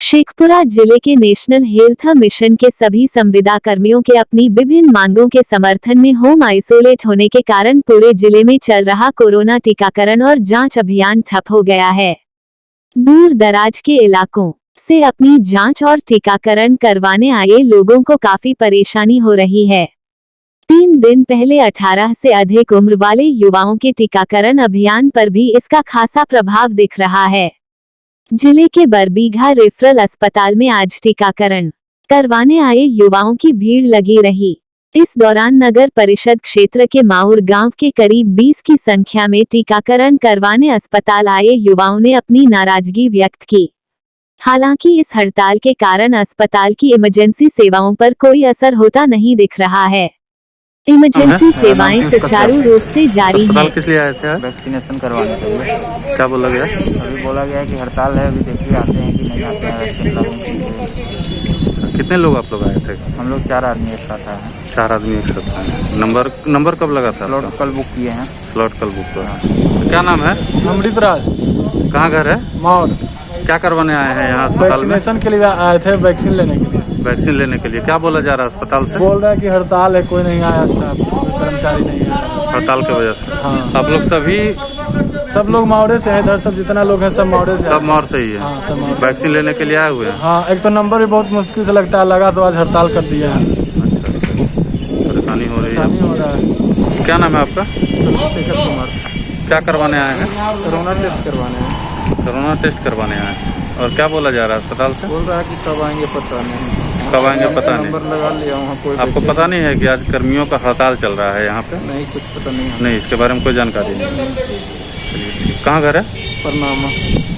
शेखपुरा जिले के national health mission के सभी संविदा कर्मियों के अपनी विभिन्न मांगों के समर्थन में होम आइसोलेट होने के कारण पूरे जिले में चल रहा कोरोना टीकाकरण और जांच अभियान ठप हो गया है। दूर दराज के इलाकों से अपनी जांच और टीकाकरण करवाने आए लोगों को काफी परेशानी हो रही है। 3 दिन पहले 18 से अधिक उम्र वाले युवाओं के टीकाकरण अभियान पर भी इसका खासा प्रभाव दिख रहा है। जिले के बरबीघा रेफरल अस्पताल में आज टीकाकरण करवाने आए युवाओं की भीड़ लगी रही। इस दौरान नगर परिषद क्षेत्र के माउर गांव के करीब 20 की संख्या में टीकाकरण करवाने अस्पताल आए युवाओं ने अपनी नाराजगी व्यक्त की। हालांकि इस हड़ताल के कारण अस्पताल की इमरजेंसी सेवाओं पर कोई असर होता नहीं दिख रहा है। इमरजेंसी सेवाएं सुचारू रूप से जारी हैं। किस लिए आए थे? वैक्सीनेशन करवाने के लिए। क्या बोला गया? अभी बोला गया है कि हड़ताल है, अभी देखिए आते हैं कि नहीं आते हैं वैक्सीन लगाने। कितने लोग आप लोग आए थे? हम लोग 4 आदमी एक साथ आए हैं। 4 आदमी एक साथ आए। नंबर कब लगा था? स्लॉट कल बुक किए हैं। स्लॉट कल बुक हुआ। क्या नाम है? अमृत राज। कहाँ घर है? मौर। क्या करवाने आए हैं यहाँ अस्पताल में? वैक्सीनेशन के लिए आए थे, वैक्सीन लेने के लिए। वैक्सीन लेने के लिए क्या बोला जा रहा है अस्पताल से? बोल रहा है कि हड़ताल है, कोई नहीं आया, स्टाफ कोई कर्मचारी नहीं आया हड़ताल की वजह से। हाँ। आप लोग सब लोग मावड़े से है, इधर सब जितना लोग हैं सब मावड़े से। सब मौर से ही है। हाँ, सब मावड़े। वैक्सीन लेने के लिए आए हुए हैं। हाँ, एक तो नंबर भी बहुत मुश्किल से लगता है, लगा तो आज हड़ताल कर दिया है। परेशानी हो रही परेशानी हो रहा है। है। क्या नाम है आपका? चंद्रशेखर कुमार। क्या करवाने आए हैं? कोरोना टेस्ट करवाने हैं। कोरोना टेस्ट करवाने आए हैं। और क्या बोला जा रहा है अस्पताल से? बोल रहा है कि कब आएंगे पता नहीं। कब आएंगे पता नहीं। नंबर लगा लिया वहाँ, कोई आपको पता नहीं है कि आज कर्मियों का हड़ताल चल रहा है यहाँ पे? नहीं, कुछ पता नहीं। नहीं, इसके बारे में कोई जानकारी नहीं। चलिए, कहाँ घर है? प्रणाम।